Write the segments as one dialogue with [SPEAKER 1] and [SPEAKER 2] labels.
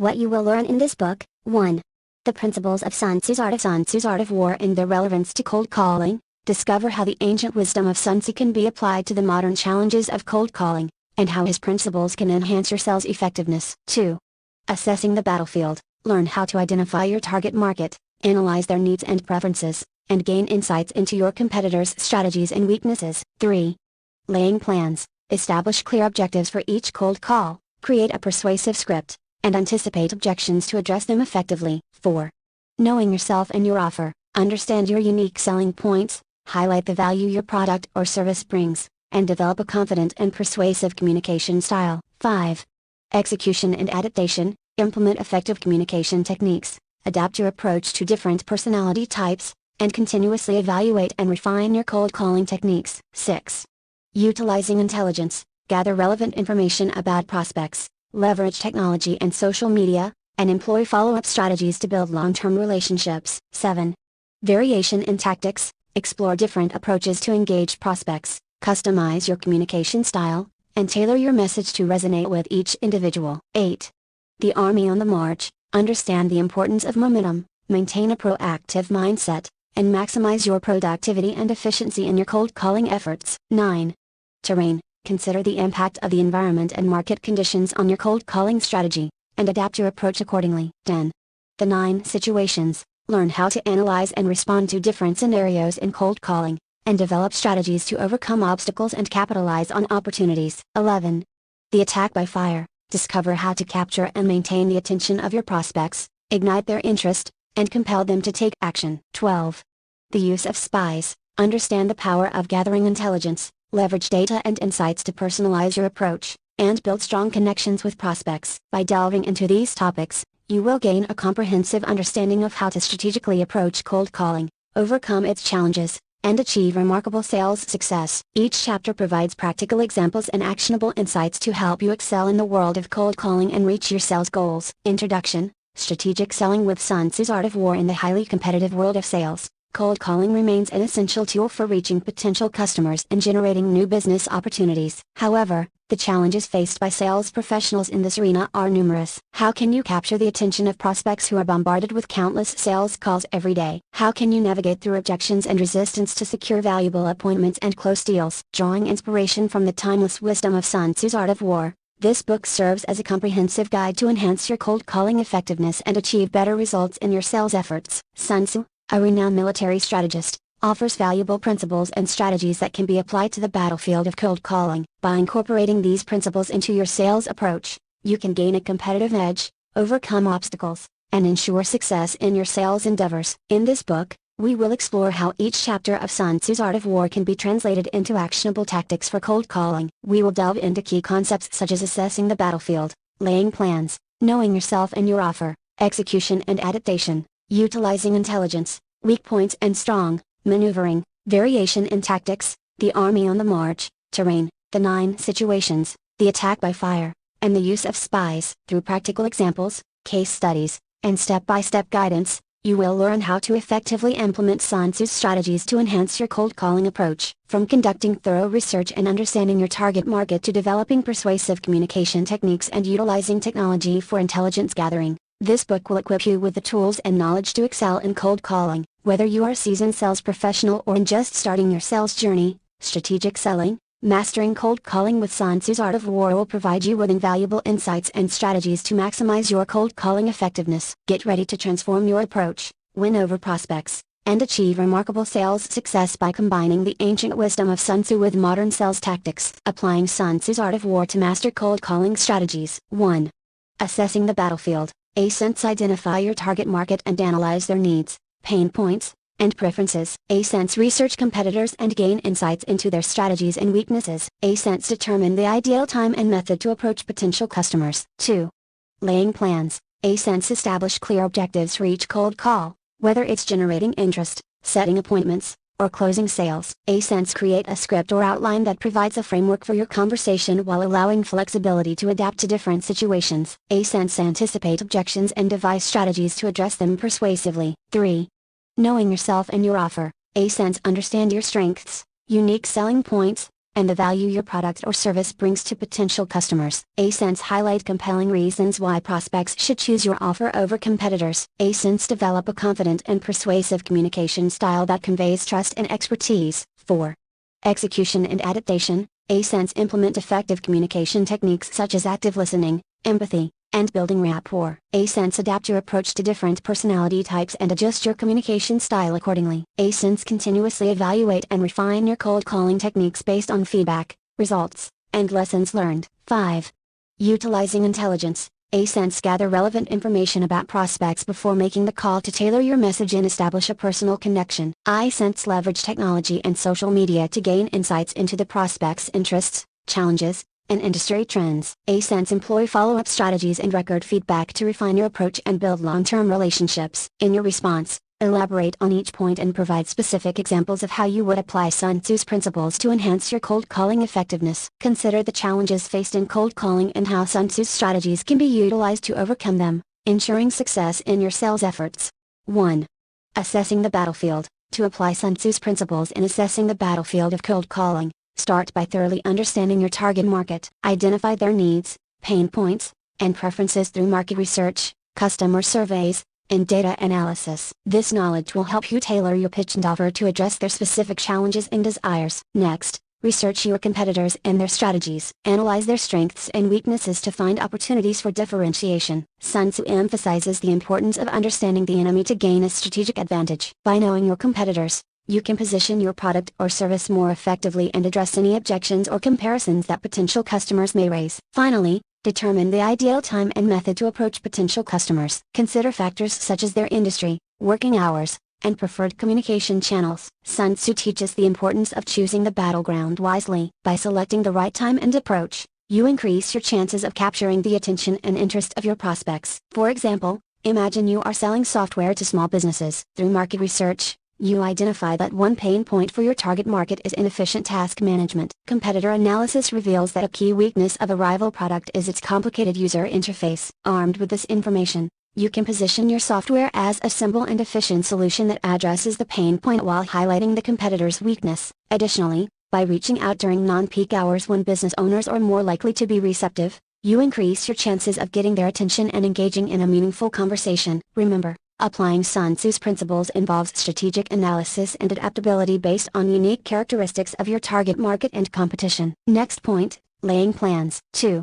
[SPEAKER 1] What you will learn in this book: 1. The Principles of Sun Tzu's Art of War and Their Relevance to Cold Calling. Discover how the ancient wisdom of Sun Tzu can be applied to the modern challenges of cold calling, and how his principles can enhance your sales effectiveness. 2. Assessing the battlefield. Learn how to identify your target market, analyze their needs and preferences, and gain insights into your competitors' strategies and weaknesses. 3. Laying plans. Establish clear objectives for each cold call, create a persuasive script, and anticipate objections to address them effectively. 4. Knowing yourself and your offer. Understand your unique selling points, highlight the value your product or service brings, and develop a confident and persuasive communication style. 5. Execution and adaptation. Implement effective communication techniques, adapt your approach to different personality types, and continuously evaluate and refine your cold calling techniques. 6. Utilizing intelligence. Gather relevant information about prospects, leverage technology and social media, and employ follow-up strategies to build long-term relationships. 7. Variation in tactics. Explore different approaches to engage prospects, customize your communication style, and tailor your message to resonate with each individual. 8. The Army on the March. Understand the importance of momentum, maintain a proactive mindset, and maximize your productivity and efficiency in your cold calling efforts. 9. Terrain. Consider the impact of the environment and market conditions on your cold calling strategy, and adapt your approach accordingly. 10. The 9 situations. Learn how to analyze and respond to different scenarios in cold calling, and develop strategies to overcome obstacles and capitalize on opportunities. 11. The attack by fire. Discover how to capture and maintain the attention of your prospects, ignite their interest, and compel them to take action. 12. The use of spies. Understand the power of gathering intelligence, leverage data and insights to personalize your approach, and build strong connections with prospects. By delving into these topics, you will gain a comprehensive understanding of how to strategically approach cold calling, overcome its challenges, and achieve remarkable sales success. Each chapter provides practical examples and actionable insights to help you excel in the world of cold calling and reach your sales goals. Introduction: Strategic Selling with Sun Tzu's Art of War. In the highly competitive world of sales, cold calling remains an essential tool for reaching potential customers and generating new business opportunities. However, the challenges faced by sales professionals in this arena are numerous. How can you capture the attention of prospects who are bombarded with countless sales calls every day? How can you navigate through objections and resistance to secure valuable appointments and close deals? Drawing inspiration from the timeless wisdom of Sun Tzu's Art of War, this book serves as a comprehensive guide to enhance your cold calling effectiveness and achieve better results in your sales efforts. Sun Tzu, a renowned military strategist, offers valuable principles and strategies that can be applied to the battlefield of cold calling. By incorporating these principles into your sales approach, you can gain a competitive edge, overcome obstacles, and ensure success in your sales endeavors. In this book, we will explore how each chapter of Sun Tzu's Art of War can be translated into actionable tactics for cold calling. We will delve into key concepts such as assessing the battlefield, laying plans, knowing yourself and your offer, execution and adaptation, utilizing intelligence, weak points and strong, maneuvering, variation in tactics, the army on the march, terrain, the 9 situations, the attack by fire, and the use of spies. Through practical examples, case studies, and step-by-step guidance, you will learn how to effectively implement Sun Tzu's strategies to enhance your cold calling approach. From conducting thorough research and understanding your target market to developing persuasive communication techniques and utilizing technology for intelligence gathering, this book will equip you with the tools and knowledge to excel in cold calling. Whether you are a seasoned sales professional or just starting your sales journey, Strategic Selling, Mastering Cold Calling with Sun Tzu's Art of War will provide you with invaluable insights and strategies to maximize your cold calling effectiveness. Get ready to transform your approach, win over prospects, and achieve remarkable sales success by combining the ancient wisdom of Sun Tzu with modern sales tactics. Applying Sun Tzu's Art of War to master cold calling strategies. 1. Assessing the battlefield. Identify your target market and analyze their needs, pain points, and preferences. Research competitors and gain insights into their strategies and weaknesses. Determine the ideal time and method to approach potential customers. 2. Laying plans. Establish clear objectives for each cold call, whether it's generating interest, setting appointments, or closing sales. Create a script or outline that provides a framework for your conversation while allowing flexibility to adapt to different situations. Anticipate objections and devise strategies to address them persuasively. 3. Knowing yourself and your offer. Understand your strengths, unique selling points, and the value your product or service brings to potential customers. ASENS highlight compelling reasons why prospects should choose your offer over competitors. ASENS develop a confident and persuasive communication style that conveys trust and expertise. 4. Execution and adaptation. ASENS implement effective communication techniques such as active listening, empathy, and building rapport. ASENS adapt your approach to different personality types and adjust your communication style accordingly. ASENS continuously evaluate and refine your cold calling techniques based on feedback, results, and lessons learned. 5. Utilizing intelligence. ASENS gather relevant information about prospects before making the call to tailor your message and establish a personal connection. ASENS leverage technology and social media to gain insights into the prospect's interests, challenges, and industry trends. ASENS employ follow-up strategies and record feedback to refine your approach and build long-term relationships. In your response, elaborate on each point and provide specific examples of how you would apply Sun Tzu's principles to enhance your cold calling effectiveness. Consider the challenges faced in cold calling and how Sun Tzu's strategies can be utilized to overcome them, ensuring success in your sales efforts. 1. Assessing the battlefield. To apply Sun Tzu's principles in assessing the battlefield of cold calling, start by thoroughly understanding your target market. Identify their needs, pain points, and preferences through market research, customer surveys, and data analysis. This knowledge will help you tailor your pitch and offer to address their specific challenges and desires. Next, research your competitors and their strategies. Analyze their strengths and weaknesses to find opportunities for differentiation. Sun Tzu emphasizes the importance of understanding the enemy to gain a strategic advantage. By knowing your competitors, you can position your product or service more effectively and address any objections or comparisons that potential customers may raise. Finally, determine the ideal time and method to approach potential customers. Consider factors such as their industry, working hours, and preferred communication channels. Sun Tzu teaches the importance of choosing the battleground wisely. By selecting the right time and approach, you increase your chances of capturing the attention and interest of your prospects. For example, imagine you are selling software to small businesses. Through market research, you identify that one pain point for your target market is inefficient task management. Competitor analysis reveals that a key weakness of a rival product is its complicated user interface. Armed with this information, you can position your software as a simple and efficient solution that addresses the pain point while highlighting the competitor's weakness. Additionally, by reaching out during non-peak hours when business owners are more likely to be receptive, you increase your chances of getting their attention and engaging in a meaningful conversation. Remember, applying Sun Tzu's principles involves strategic analysis and adaptability based on unique characteristics of your target market and competition. Next point, laying plans. 2.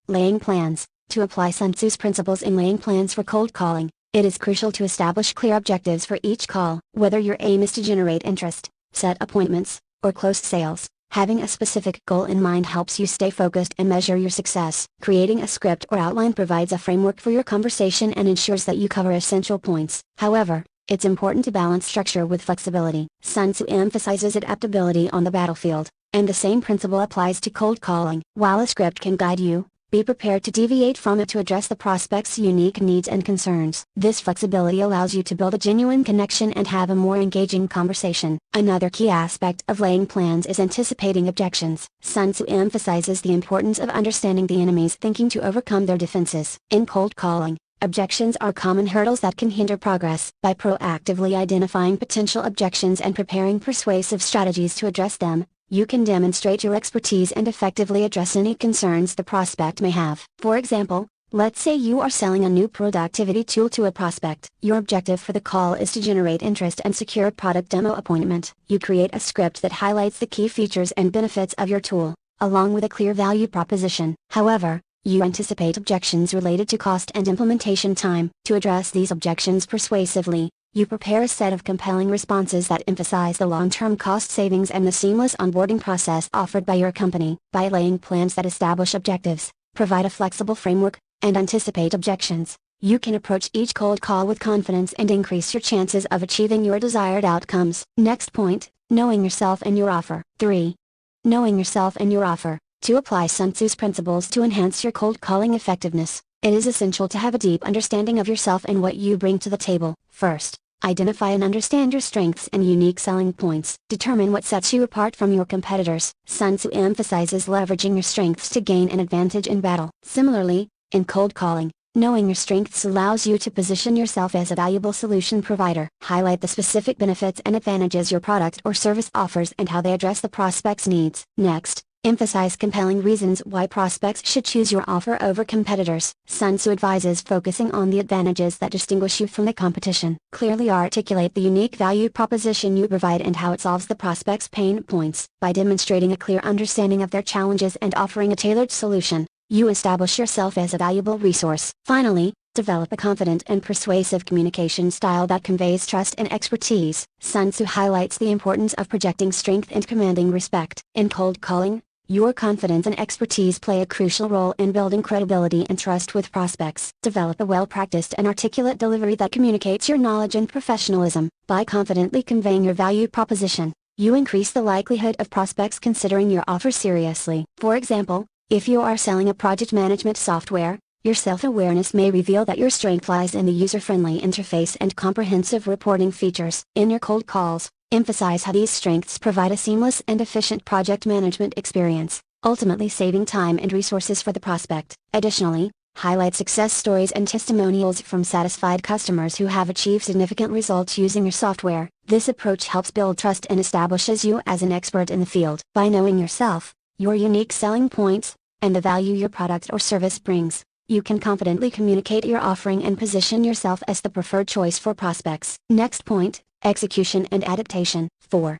[SPEAKER 1] Laying plans. To apply Sun Tzu's principles in laying plans for cold calling, it is crucial to establish clear objectives for each call. Whether your aim is to generate interest, set appointments, or close sales, having a specific goal in mind helps you stay focused and measure your success. Creating a script or outline provides a framework for your conversation and ensures that you cover essential points. However, it's important to balance structure with flexibility. Sun Tzu emphasizes adaptability on the battlefield, and the same principle applies to cold calling. While a script can guide you, be prepared to deviate from it to address the prospect's unique needs and concerns. This flexibility allows you to build a genuine connection and have a more engaging conversation. Another key aspect of laying plans is anticipating objections. Sun Tzu emphasizes the importance of understanding the enemy's thinking to overcome their defenses. In cold calling, objections are common hurdles that can hinder progress. By proactively identifying potential objections and preparing persuasive strategies to address them, you can demonstrate your expertise and effectively address any concerns the prospect may have. For example, let's say you are selling a new productivity tool to a prospect. Your objective for the call is to generate interest and secure a product demo appointment. You create a script that highlights the key features and benefits of your tool, along with a clear value proposition. However, you anticipate objections related to cost and implementation time. To address these objections persuasively, you prepare a set of compelling responses that emphasize the long-term cost savings and the seamless onboarding process offered by your company. By laying plans that establish objectives, provide a flexible framework, and anticipate objections, you can approach each cold call with confidence and increase your chances of achieving your desired outcomes. Next point, knowing yourself and your offer. 3. Knowing yourself and your offer. To apply Sun Tzu's principles to enhance your cold calling effectiveness, it is essential to have a deep understanding of yourself and what you bring to the table. First, identify and understand your strengths and unique selling points. Determine what sets you apart from your competitors. Sun Tzu emphasizes leveraging your strengths to gain an advantage in battle. Similarly, in cold calling, Knowing your strengths allows you to position yourself as a valuable solution provider. Highlight the specific benefits and advantages your product or service offers and how they address the prospect's needs. Next, emphasize compelling reasons why prospects should choose your offer over competitors. Sun Tzu advises focusing on the advantages that distinguish you from the competition. Clearly articulate the unique value proposition you provide and how it solves the prospect's pain points. By demonstrating a clear understanding of their challenges and offering a tailored solution, you establish yourself as a valuable resource. Finally, develop a confident and persuasive communication style that conveys trust and expertise. Sun Tzu highlights the importance of projecting strength and commanding respect. In cold calling, your confidence and expertise play a crucial role in building credibility and trust with prospects. Develop a well-practiced and articulate delivery that communicates your knowledge and professionalism. By confidently conveying your value proposition, you increase the likelihood of prospects considering your offer seriously. For example, if you are selling a project management software, your self-awareness may reveal that your strength lies in the user-friendly interface and comprehensive reporting features. In your cold calls, emphasize how these strengths provide a seamless and efficient project management experience, ultimately saving time and resources for the prospect. Additionally, highlight success stories and testimonials from satisfied customers who have achieved significant results using your software. This approach helps build trust and establishes you as an expert in the field. By knowing yourself, your unique selling points, and the value your product or service brings, you can confidently communicate your offering and position yourself as the preferred choice for prospects. Next point, execution and adaptation. 4.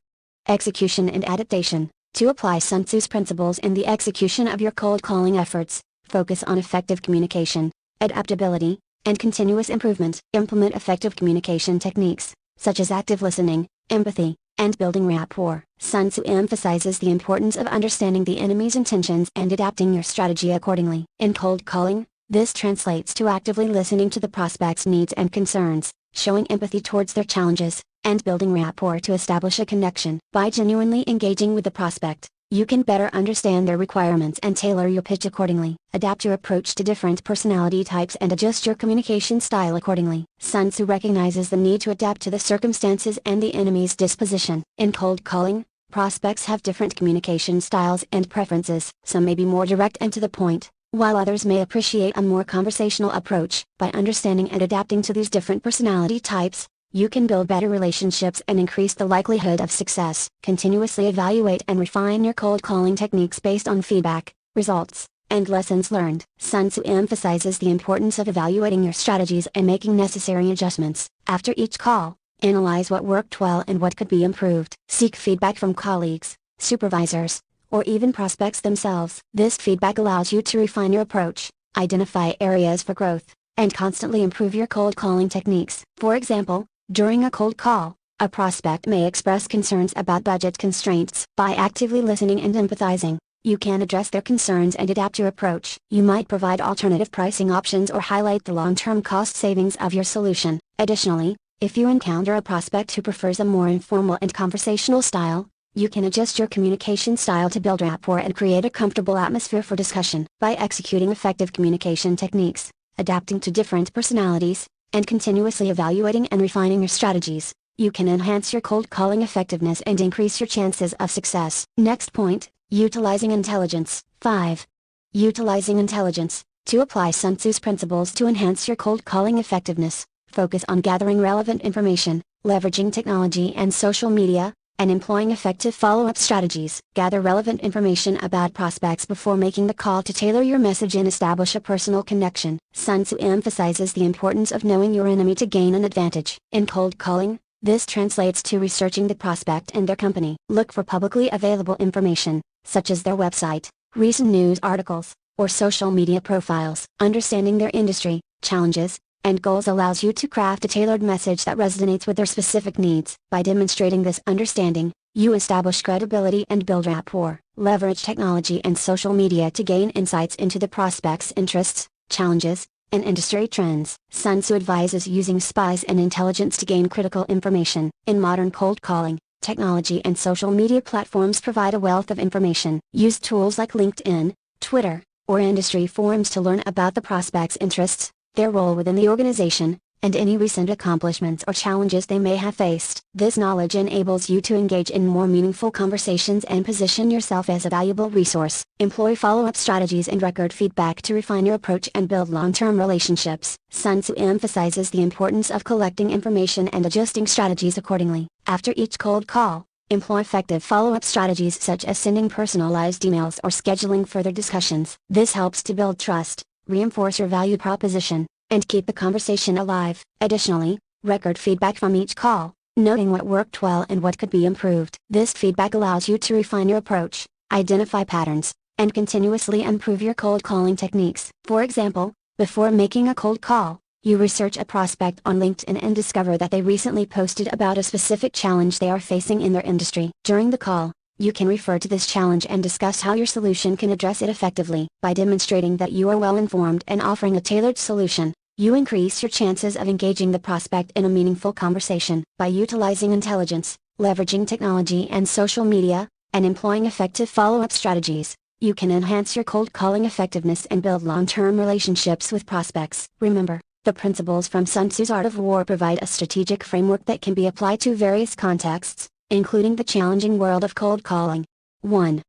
[SPEAKER 1] Execution and adaptation. To apply Sun Tzu's principles in the execution of your cold calling efforts, focus on effective communication, adaptability, and continuous improvement. Implement effective communication techniques, such as active listening, empathy, and building rapport. Sun Tzu emphasizes the importance of understanding the enemy's intentions and adapting your strategy accordingly. In cold calling, this translates to actively listening to the prospect's needs and concerns, showing empathy towards their challenges, and building rapport to establish a connection. By genuinely engaging with the prospect, you can better understand their requirements and tailor your pitch accordingly. Adapt your approach to different personality types and adjust your communication style accordingly. Sun Tzu recognizes the need to adapt to the circumstances and the enemy's disposition. In cold calling, prospects have different communication styles and preferences. Some may be more direct and to the point, while others may appreciate a more conversational approach. By understanding and adapting to these different personality types, you can build better relationships and increase the likelihood of success. Continuously evaluate and refine your cold calling techniques based on feedback, results, and lessons learned. Sun Tzu emphasizes the importance of evaluating your strategies and making necessary adjustments. After each call, analyze what worked well and what could be improved. Seek feedback from colleagues, supervisors, or even prospects themselves. This feedback allows you to refine your approach, identify areas for growth, and constantly improve your cold calling techniques. For example, during a cold call, a prospect may express concerns about budget constraints. By actively listening and empathizing, you can address their concerns and adapt your approach. You might provide alternative pricing options or highlight the long-term cost savings of your solution. Additionally, if you encounter a prospect who prefers a more informal and conversational style, you can adjust your communication style to build rapport and create a comfortable atmosphere for discussion. By executing effective communication techniques, adapting to different personalities, and continuously evaluating and refining your strategies, you can enhance your cold calling effectiveness and increase your chances of success. Next point, utilizing intelligence. 5. Utilizing intelligence. To apply Sun Tzu's principles to enhance your cold calling effectiveness, focus on gathering relevant information, leveraging technology and social media, and employing effective follow-up strategies. Gather relevant information about prospects before making the call to tailor your message and establish a personal connection. Sun Tzu emphasizes the importance of knowing your enemy to gain an advantage. In cold calling, this translates to researching the prospect and their company. Look for publicly available information, such as their website, recent news articles, or social media profiles. Understanding their industry, challenges, and goals allows you to craft a tailored message that resonates with their specific needs. By demonstrating this understanding, you establish credibility and build rapport. Leverage technology and social media to gain insights into the prospect's interests, challenges, and industry trends. Sun Tzu advises using spies and intelligence to gain critical information. In modern cold calling, technology and social media platforms provide a wealth of information. Use tools like LinkedIn, Twitter, or industry forums to learn about the prospect's interests, their role within the organization, and any recent accomplishments or challenges they may have faced. This knowledge enables you to engage in more meaningful conversations and position yourself as a valuable resource. Employ follow-up strategies and record feedback to refine your approach and build long-term relationships. Sun Tzu emphasizes the importance of collecting information and adjusting strategies accordingly. After each cold call, employ effective follow-up strategies such as sending personalized emails or scheduling further discussions. This helps to build trust, reinforce your value proposition, and keep the conversation alive. Additionally, record feedback from each call, noting what worked well and what could be improved. This feedback allows you to refine your approach, identify patterns, and continuously improve your cold calling techniques. For example, before making a cold call, you research a prospect on LinkedIn and discover that they recently posted about a specific challenge they are facing in their industry. During the call, you can refer to this challenge and discuss how your solution can address it effectively. By demonstrating that you are well informed and offering a tailored solution, you increase your chances of engaging the prospect in a meaningful conversation. By utilizing intelligence, leveraging technology and social media, and employing effective follow-up strategies, you can enhance your cold calling effectiveness and build long-term relationships with prospects. Remember, the principles from Sun Tzu's Art of War provide a strategic framework that can be applied to various contexts, including the challenging world of cold calling. 1.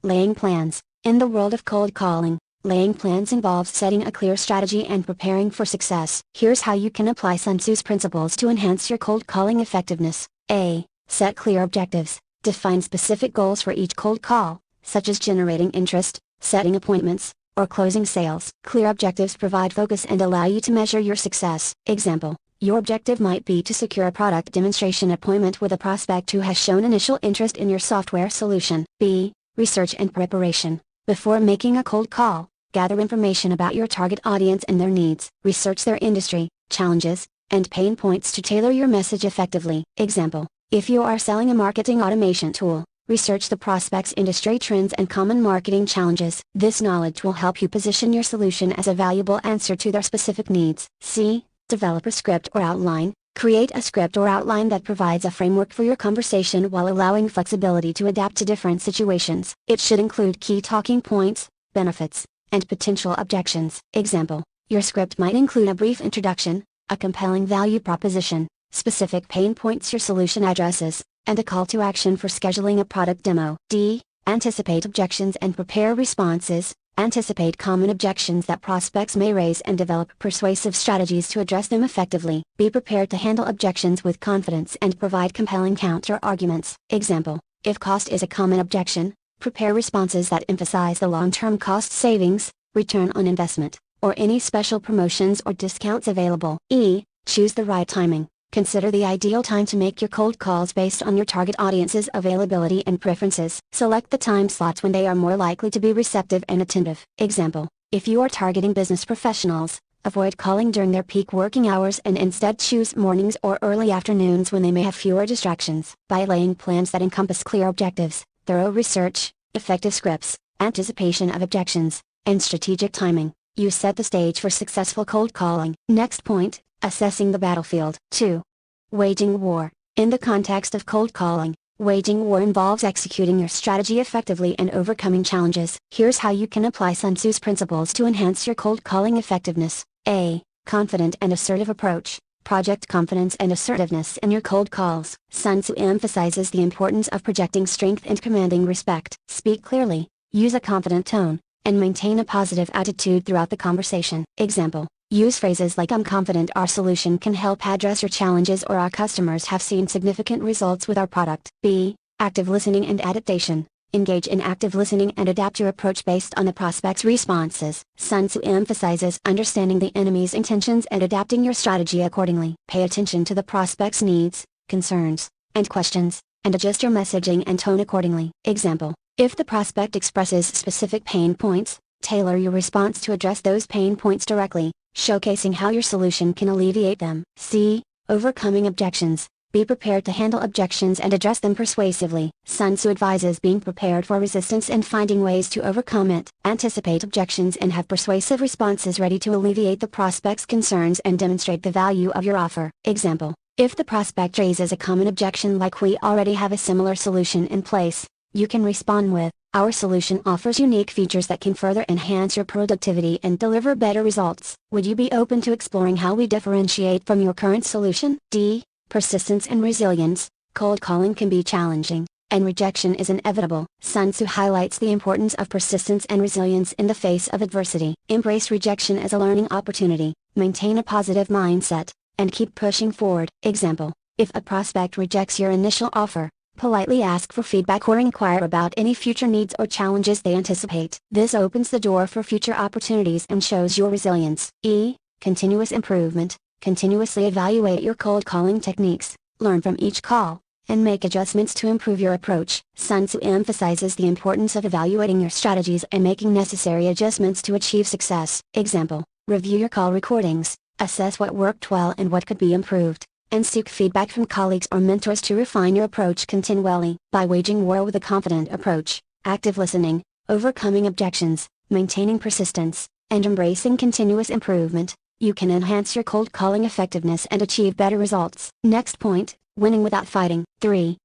[SPEAKER 1] Laying plans. In the world of cold calling, laying plans involves setting a clear strategy and preparing for success. Here's how you can apply Sun Tzu's principles to enhance your cold calling effectiveness. A. Set clear objectives. Define specific goals for each cold call, such as generating interest, setting appointments, or closing sales. Clear objectives provide focus and allow you to measure your success. Example, your objective might be to secure a product demonstration appointment with a prospect who has shown initial interest in your software solution. B. Research and preparation. Before making a cold call, gather information about your target audience and their needs. Research their industry, challenges, and pain points to tailor your message effectively. Example, if you are selling a marketing automation tool, research the prospect's industry trends and common marketing challenges. This knowledge will help you position your solution as a valuable answer to their specific needs. C. Develop a script or outline. Create a script or outline that provides a framework for your conversation while allowing flexibility to adapt to different situations. It should include key talking points, benefits, and potential objections. Example, your script might include a brief introduction, a compelling value proposition, specific pain points your solution addresses, and a call to action for scheduling a product demo. D. Anticipate objections and prepare responses. Anticipate common objections that prospects may raise and develop persuasive strategies to address them effectively. Be prepared to handle objections with confidence and provide compelling counter-arguments. Example, if cost is a common objection, prepare responses that emphasize the long-term cost savings, return on investment, or any special promotions or discounts available. E. Choose the right timing. Consider the ideal time to make your cold calls based on your target audience's availability and preferences. Select the time slots when they are more likely to be receptive and attentive. Example, if you are targeting business professionals, avoid calling during their peak working hours and instead choose mornings or early afternoons when they may have fewer distractions. By laying plans that encompass clear objectives, thorough research, effective scripts, anticipation of objections, and strategic timing, you set the stage for successful cold calling. Next point, assessing the battlefield. 2. Waging war. In the context of cold calling, waging war involves executing your strategy effectively and overcoming challenges. Here's how you can apply Sun Tzu's principles to enhance your cold calling effectiveness. A. Confident and assertive approach. Project confidence and assertiveness in your cold calls. Sun Tzu emphasizes the importance of projecting strength and commanding respect. Speak clearly, use a confident tone, and maintain a positive attitude throughout the conversation. Example, use phrases like "I'm confident our solution can help address your challenges" or "Our customers have seen significant results with our product." B. Active listening and adaptation. Engage in active listening and adapt your approach based on the prospect's responses. Sun Tzu emphasizes understanding the enemy's intentions and adapting your strategy accordingly. Pay attention to the prospect's needs, concerns, and questions, and adjust your messaging and tone accordingly. Example, if the prospect expresses specific pain points, tailor your response to address those pain points directly, showcasing how your solution can alleviate them. C. Overcoming objections. Be prepared to handle objections and address them persuasively. Sun Tzu advises being prepared for resistance and finding ways to overcome it. Anticipate objections and have persuasive responses ready to alleviate the prospect's concerns and demonstrate the value of your offer. Example, if the prospect raises a common objection like "We already have a similar solution in place," you can respond with, Our solution offers unique features that can further enhance your productivity and deliver better results. Would you be open to exploring how we differentiate from your current solution? D. Persistence and resilience. Cold calling can be challenging, and rejection is inevitable. Sun Tzu highlights the importance of persistence and resilience in the face of adversity. Embrace rejection as a learning opportunity, maintain a positive mindset, and keep pushing forward. Example: if a prospect rejects your initial offer, politely ask for feedback or inquire about any future needs or challenges they anticipate. This opens the door for future opportunities and shows your resilience. E. Continuous improvement. Continuously evaluate your cold calling techniques, learn from each call, and make adjustments to improve your approach. Sun Tzu emphasizes the importance of evaluating your strategies and making necessary adjustments to achieve success. Example: review your call recordings, assess what worked well and what could be improved, and seek feedback from colleagues or mentors to refine your approach continually. By waging war with a confident approach, active listening, overcoming objections, maintaining persistence, and embracing continuous improvement, you can enhance your cold calling effectiveness and achieve better results. Next point: winning without fighting. 3.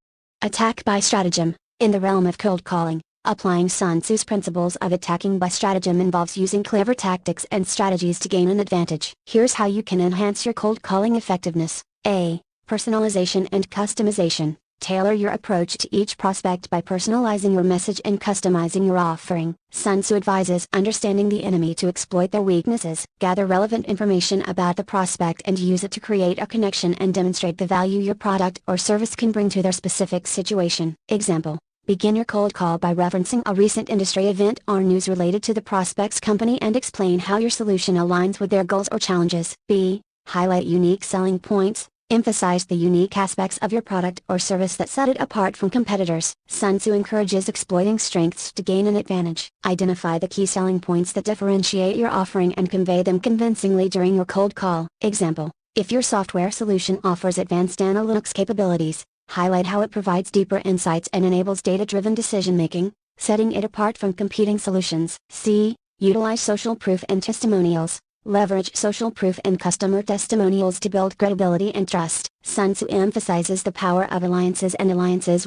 [SPEAKER 1] Attack by stratagem. In the realm of cold calling, applying Sun Tzu's principles of attacking by stratagem involves using clever tactics and strategies to gain an advantage. Here's how you can enhance your cold calling effectiveness. A. Personalization and customization. Tailor your approach to each prospect by personalizing your message and customizing your offering. Sun Tzu advises understanding the enemy to exploit their weaknesses. Gather relevant information about the prospect and use it to create a connection and demonstrate the value your product or service can bring to their specific situation. Example: begin your cold call by referencing a recent industry event or news related to the prospect's company and explain how your solution aligns with their goals or challenges. B. Highlight unique selling points. Emphasize the unique aspects of your product or service that set it apart from competitors. Sun Tzu encourages exploiting strengths to gain an advantage. Identify the key selling points that differentiate your offering and convey them convincingly during your cold call. Example: if your software solution offers advanced analytics capabilities, highlight how it provides deeper insights and enables data-driven decision-making, setting it apart from competing solutions. C. Utilize social proof and testimonials. Leverage social proof and customer testimonials to build credibility and trust. Sun Tzu emphasizes the power of alliances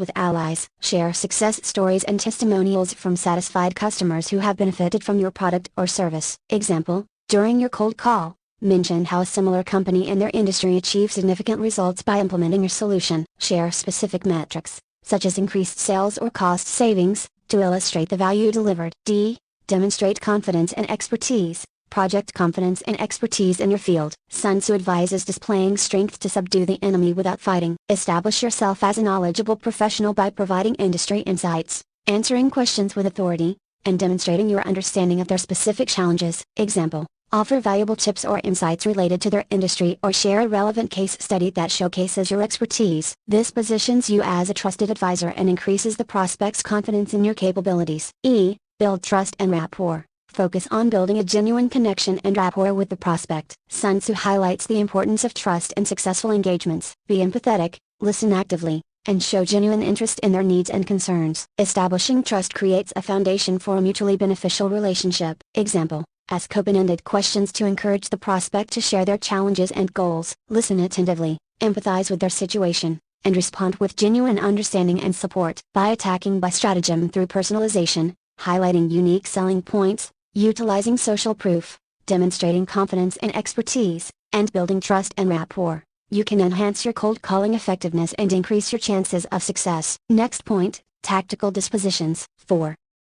[SPEAKER 1] with allies. Share success stories and testimonials from satisfied customers who have benefited from your product or service. Example: during your cold call, mention how a similar company in their industry achieved significant results by implementing your solution. Share specific metrics, such as increased sales or cost savings, to illustrate the value delivered. D. Demonstrate confidence and expertise. Project confidence and expertise in your field. Sun Tzu advises displaying strength to subdue the enemy without fighting. Establish yourself as a knowledgeable professional by providing industry insights, answering questions with authority, and demonstrating your understanding of their specific challenges. Example: offer valuable tips or insights related to their industry or share a relevant case study that showcases your expertise. This positions you as a trusted advisor and increases the prospect's confidence in your capabilities. E. Build trust and rapport. Focus on building a genuine connection and rapport with the prospect. Sun Tzu highlights the importance of trust in successful engagements. Be empathetic, listen actively, and show genuine interest in their needs and concerns. Establishing trust creates a foundation for a mutually beneficial relationship. Example: ask open-ended questions to encourage the prospect to share their challenges and goals. Listen attentively, empathize with their situation, and respond with genuine understanding and support. By attacking by stratagem through personalization, highlighting unique selling points, utilizing social proof, demonstrating confidence and expertise, and building trust and rapport, you can enhance your cold calling effectiveness and increase your chances of success. Next point: tactical dispositions. 4.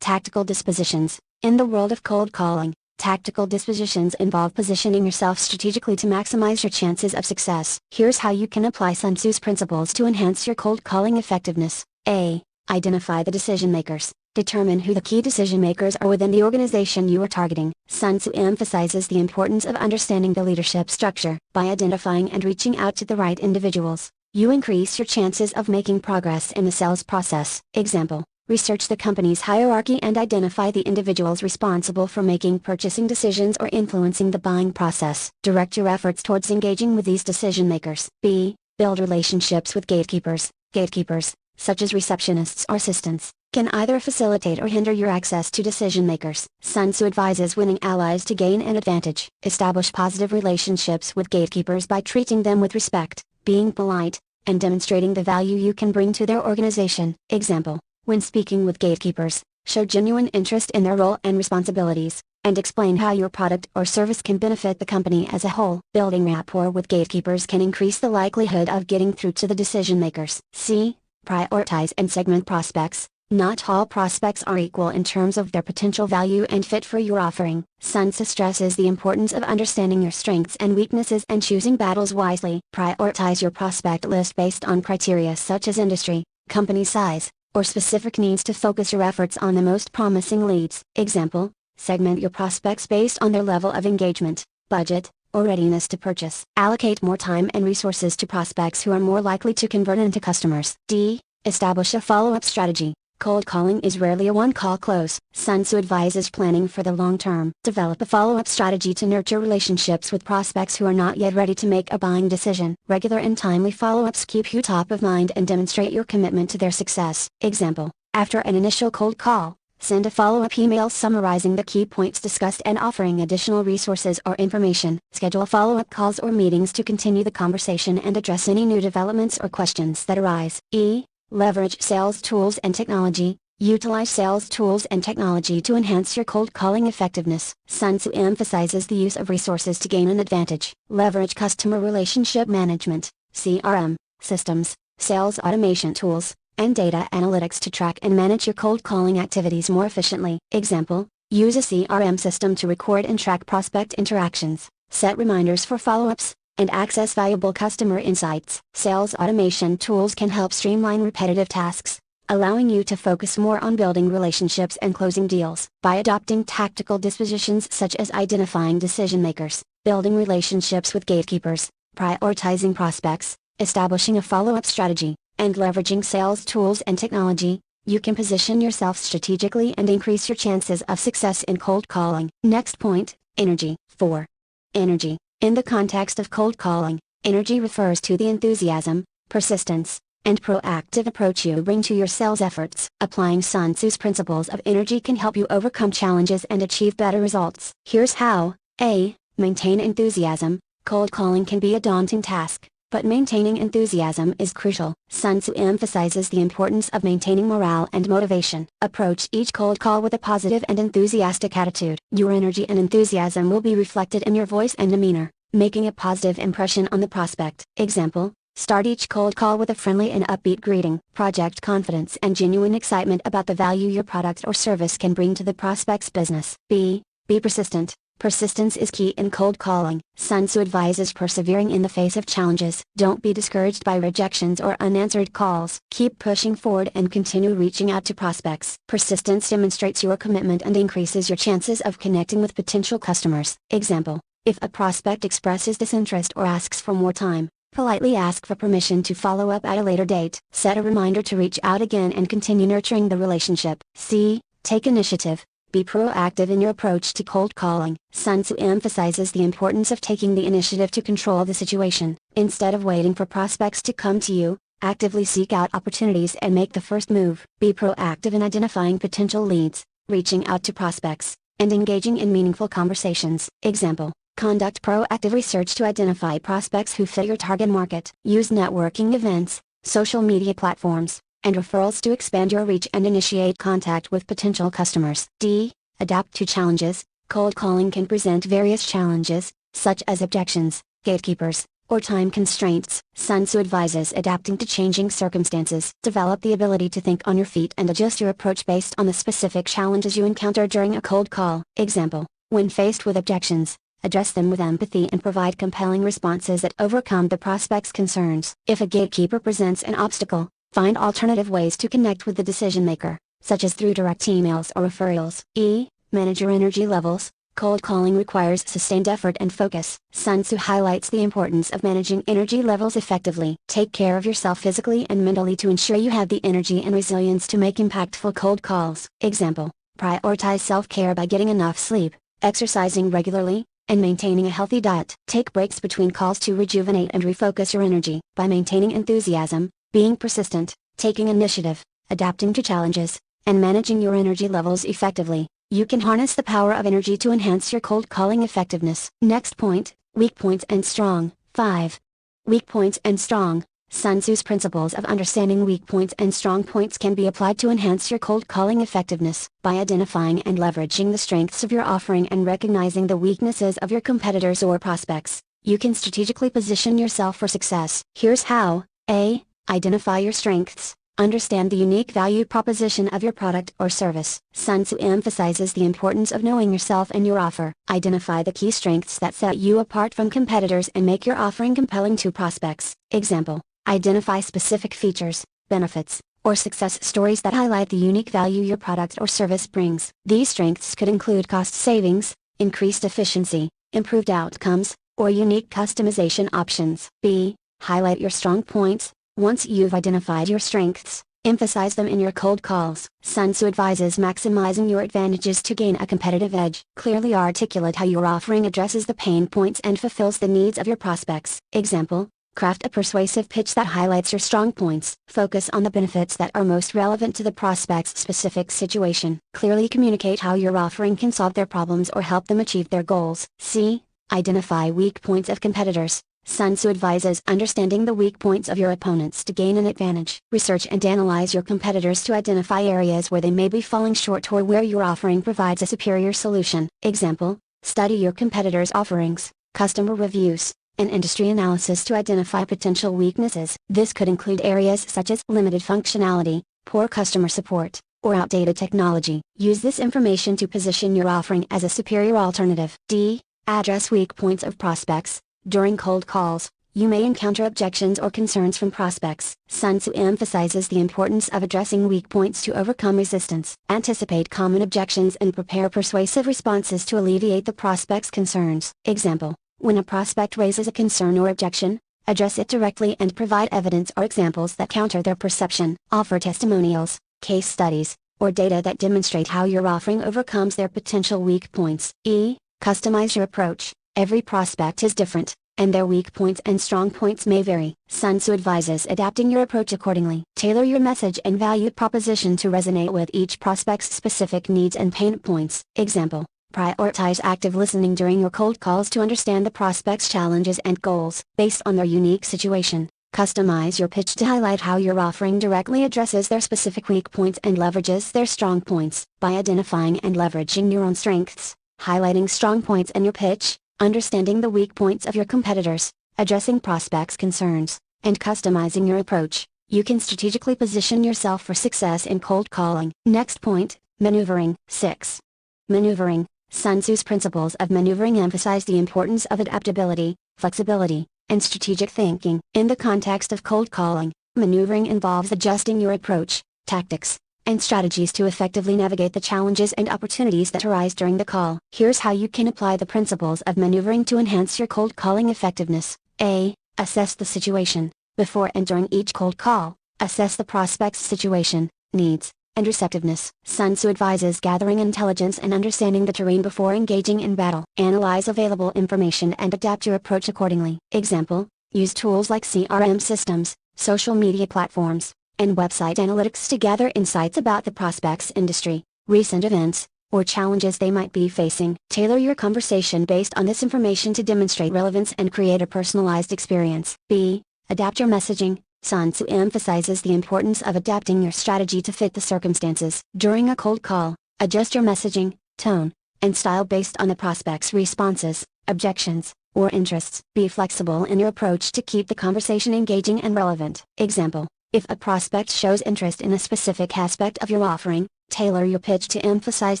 [SPEAKER 1] Tactical dispositions. In the world of cold calling, tactical dispositions involve positioning yourself strategically to maximize your chances of success. Here's how you can apply Sun Tzu's principles to enhance your cold calling effectiveness. A. Identify the decision makers. Determine who the key decision makers are within the organization you are targeting. Sun Tzu emphasizes the importance of understanding the leadership structure. By identifying and reaching out to the right individuals, you increase your chances of making progress in the sales process. Example: research the company's hierarchy and identify the individuals responsible for making purchasing decisions or influencing the buying process. Direct your efforts towards engaging with these decision makers. B. Build relationships with gatekeepers. Gatekeepers, such as receptionists or assistants, can either facilitate or hinder your access to decision makers. Sun Tzu advises winning allies to gain an advantage. Establish positive relationships with gatekeepers by treating them with respect, being polite, and demonstrating the value you can bring to their organization. Example: when speaking with gatekeepers, Show genuine interest in their role and responsibilities, and explain how your product or service can benefit the company as a whole. Building rapport with gatekeepers can increase the likelihood of getting through to the decision makers. C. Prioritize and segment prospects. Not all prospects are equal in terms of their potential value and fit for your offering. Sun Tzu stresses the importance of understanding your strengths and weaknesses and choosing battles wisely. Prioritize your prospect list based on criteria such as industry, company size, or specific needs to focus your efforts on the most promising leads. Example, segment your prospects based on their level of engagement, budget, or readiness to purchase. Allocate more time and resources to prospects who are more likely to convert into customers. D. Establish a follow-up strategy. Cold calling is rarely a one-call close. Sun Tzu advises planning for the long term. Develop a follow-up strategy to nurture relationships with prospects who are not yet ready to make a buying decision. Regular and timely follow-ups keep you top of mind and demonstrate your commitment to their success. Example, after an initial cold call, send a follow-up email summarizing the key points discussed and offering additional resources or information. Schedule follow-up calls or meetings to continue the conversation and address any new developments or questions that arise. E. Leverage sales tools and technology. Utilize sales tools and technology to enhance your cold calling effectiveness. Sun Tzu emphasizes the use of resources to gain an advantage. Leverage customer relationship management, CRM, systems, sales automation tools, and data analytics to track and manage your cold calling activities more efficiently. Example, use a CRM system to record and track prospect interactions, set reminders for follow-ups, and access valuable customer insights. Sales automation tools can help streamline repetitive tasks, allowing you to focus more on building relationships and closing deals. By adopting tactical dispositions such as identifying decision makers, building relationships with gatekeepers, prioritizing prospects, establishing a follow-up strategy, and leveraging sales tools and technology, you can position yourself strategically and increase your chances of success in cold calling. Next point, energy. 4. Energy. In the context of cold calling, energy refers to the enthusiasm, persistence, and proactive approach you bring to your sales efforts. Applying Sun Tzu's principles of energy can help you overcome challenges and achieve better results. Here's how. A. Maintain enthusiasm. Cold calling can be a daunting task, but maintaining enthusiasm is crucial. Sun Tzu emphasizes the importance of maintaining morale and motivation. Approach each cold call with a positive and enthusiastic attitude. Your energy and enthusiasm will be reflected in your voice and demeanor, making a positive impression on the prospect. Example, start each cold call with a friendly and upbeat greeting. Project confidence and genuine excitement about the value your product or service can bring to the prospect's business. B. Be persistent. Persistence is key in cold calling. Sun Tzu advises persevering in the face of challenges. Don't be discouraged by rejections or unanswered calls. Keep pushing forward and continue reaching out to prospects. Persistence demonstrates your commitment and increases your chances of connecting with potential customers. Example, if a prospect expresses disinterest or asks for more time, politely ask for permission to follow up at a later date. Set a reminder to reach out again and continue nurturing the relationship. C. Take initiative. Be proactive in your approach to cold calling. Sun Tzu emphasizes the importance of taking the initiative to control the situation. Instead of waiting for prospects to come to you, actively seek out opportunities and make the first move. Be proactive in identifying potential leads, reaching out to prospects, and engaging in meaningful conversations. Example, conduct proactive research to identify prospects who fit your target market. Use networking events, social media platforms, and referrals to expand your reach and initiate contact with potential customers. D. Adapt to challenges. Cold calling can present various challenges, such as objections, gatekeepers, or time constraints. Sun Tzu advises adapting to changing circumstances. Develop the ability to think on your feet and adjust your approach based on the specific challenges you encounter during a cold call. Example, when faced with objections, address them with empathy and provide compelling responses that overcome the prospect's concerns. If a gatekeeper presents an obstacle, find alternative ways to connect with the decision maker, such as through direct emails or referrals. E. Manage your energy levels. Cold calling requires sustained effort and focus. Sun Tzu highlights the importance of managing energy levels effectively. Take care of yourself physically and mentally to ensure you have the energy and resilience to make impactful cold calls. Example, prioritize self-care by getting enough sleep, exercising regularly, and maintaining a healthy diet. Take breaks between calls to rejuvenate and refocus your energy. By maintaining enthusiasm, being persistent, taking initiative, adapting to challenges, and managing your energy levels effectively, you can harness the power of energy to enhance your cold calling effectiveness. Next point, weak points and strong. 5. Weak points and strong. Sun Tzu's principles of understanding weak points and strong points can be applied to enhance your cold calling effectiveness. By identifying and leveraging the strengths of your offering and recognizing the weaknesses of your competitors or prospects, you can strategically position yourself for success. Here's how. A. Identify your strengths. Understand the unique value proposition of your product or service. Sun Tzu emphasizes the importance of knowing yourself and your offer. Identify the key strengths that set you apart from competitors and make your offering compelling to prospects. Example. Identify specific features, benefits, or success stories that highlight the unique value your product or service brings. These strengths could include cost savings, increased efficiency, improved outcomes, or unique customization options. B. Highlight your strong points. Once you've identified your strengths, emphasize them in your cold calls. Sun Tzu advises maximizing your advantages to gain a competitive edge. Clearly articulate how your offering addresses the pain points and fulfills the needs of your prospects. Example. Craft a persuasive pitch that highlights your strong points. Focus on the benefits that are most relevant to the prospect's specific situation. Clearly communicate how your offering can solve their problems or help them achieve their goals. C. Identify weak points of competitors. Sun Tzu advises understanding the weak points of your opponents to gain an advantage. Research and analyze your competitors to identify areas where they may be falling short or where your offering provides a superior solution. Example. Study your competitors' offerings, customer reviews, and industry analysis to identify potential weaknesses. This could include areas such as limited functionality, poor customer support, or outdated technology. Use this information to position your offering as a superior alternative. D. Address weak points of prospects. During cold calls, you may encounter objections or concerns from prospects. Sun Tzu emphasizes the importance of addressing weak points to overcome resistance. Anticipate common objections and prepare persuasive responses to alleviate the prospect's concerns. Example. When a prospect raises a concern or objection, address it directly and provide evidence or examples that counter their perception. Offer testimonials, case studies, or data that demonstrate how your offering overcomes their potential weak points. E. Customize your approach. Every prospect is different, and their weak points and strong points may vary. Sun Tzu advises adapting your approach accordingly. Tailor your message and value proposition to resonate with each prospect's specific needs and pain points. Example. Prioritize active listening during your cold calls to understand the prospect's challenges and goals. Based on their unique situation, customize your pitch to highlight how your offering directly addresses their specific weak points and leverages their strong points. By identifying and leveraging your own strengths, highlighting strong points in your pitch, understanding the weak points of your competitors, addressing prospects' concerns, and customizing your approach, you can strategically position yourself for success in cold calling. Next point, maneuvering. 6. Maneuvering. Sun Tzu's principles of maneuvering emphasize the importance of adaptability, flexibility, and strategic thinking. In the context of cold calling, maneuvering involves adjusting your approach, tactics, and strategies to effectively navigate the challenges and opportunities that arise during the call. Here's how you can apply the principles of maneuvering to enhance your cold calling effectiveness. A. Assess the situation. Before and during each cold call, assess the prospect's situation, needs, and receptiveness. Sun Tzu advises gathering intelligence and understanding the terrain before engaging in battle. Analyze available information and adapt your approach accordingly. Example. Use tools like CRM systems, social media platforms, and website analytics to gather insights about the prospect's industry, recent events, or challenges they might be facing. Tailor your conversation based on this information to demonstrate relevance and create a personalized experience. B. Adapt your messaging. Sun Tzu emphasizes the importance of adapting your strategy to fit the circumstances. During a cold call, adjust your messaging, tone, and style based on the prospect's responses, objections, or interests. Be flexible in your approach to keep the conversation engaging and relevant. Example. If a prospect shows interest in a specific aspect of your offering, tailor your pitch to emphasize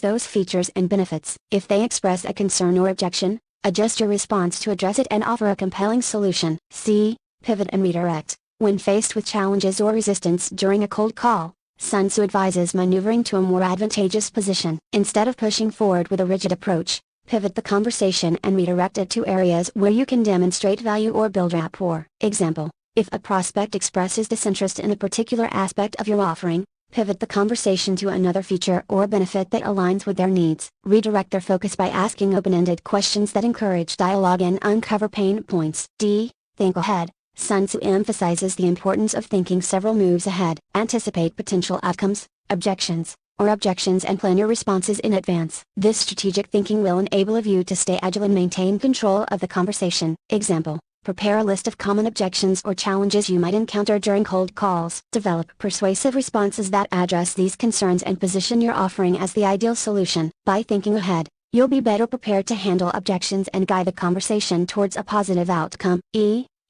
[SPEAKER 1] those features and benefits. If they express a concern or objection, adjust your response to address it and offer a compelling solution. C. Pivot and redirect. When faced with challenges or resistance during a cold call, Sun Tzu advises maneuvering to a more advantageous position. Instead of pushing forward with a rigid approach, pivot the conversation and redirect it to areas where you can demonstrate value or build rapport. Example. If a prospect expresses disinterest in a particular aspect of your offering, pivot the conversation to another feature or benefit that aligns with their needs. Redirect their focus by asking open-ended questions that encourage dialogue and uncover pain points. D. Think ahead. Sun Tzu emphasizes the importance of thinking several moves ahead. Anticipate potential outcomes, objections, and plan your responses in advance. This strategic thinking will enable you to stay agile and maintain control of the conversation. Example. Prepare a list of common objections or challenges you might encounter during cold calls. Develop persuasive responses that address these concerns and position your offering as the ideal solution. By thinking ahead, you'll be better prepared to handle objections and guide the conversation towards a positive outcome.